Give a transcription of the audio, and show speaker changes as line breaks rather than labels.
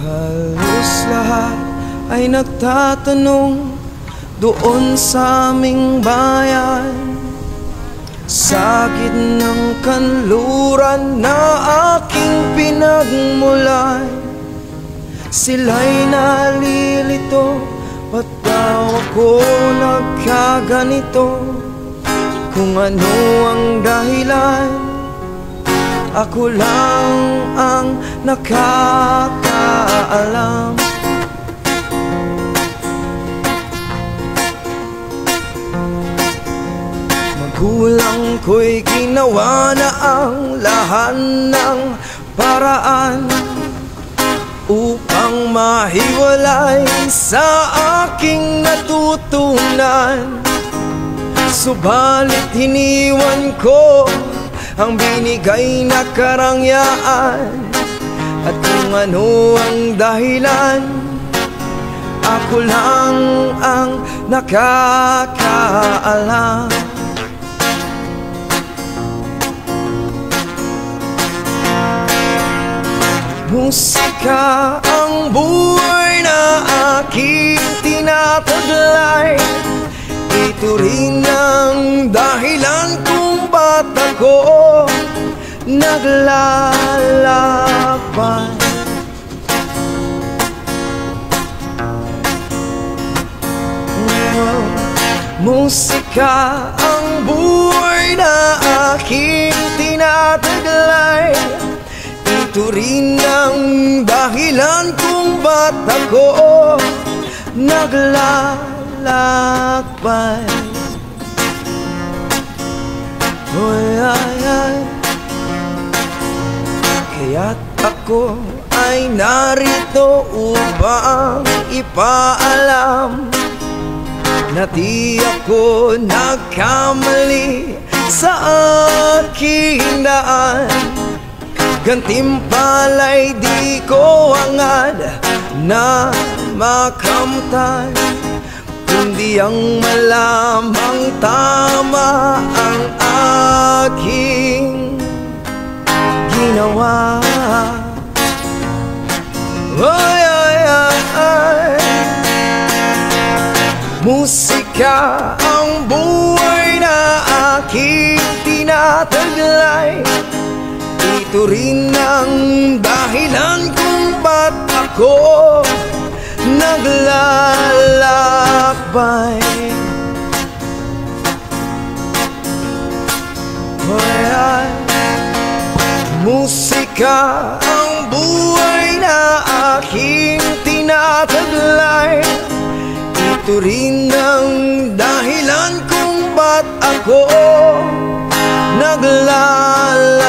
Halos lahat ay nagtatanong doon sa aming bayan, sa gitnang kanluran na aking pinagmulan. Sila'y nalilito, ba't daw ako nagkaganito? Kung ano ang dahilan, ako lang ang nakakaalam. Magulang ko'y ginawa na ang lahat ng paraan upang mahiwalay sa aking natutunan. Subalit hiniwan ko ang binigay na karangyaan, at kung ano ang dahilan, ako lang ang nakakaalam. Musika ang buhay na aking tinataglay. Ito rin ang dahilan kung ba't ako naglalakbay. Musika ang buhay na aking tinataglay. Ito rin ang dahilan kung ba't ako naglalakbay. Oy, ay, ay. Kaya't ako ay narito upang ipaalam na di ako nagkamali sa aking daan. Gantimpala'y di ko hangad na makamtan, kundi ang malamang tama ang aking ginawa. Ay, ay, ay, ay. Musika ang buhay na aking tinataglay. Ito rin ang dahilan kung ba't ako naglalakbay. Ay, musika ang buhay na aking tinataglay. Ito rin ang dahilan kung ba't ako naglalakbay.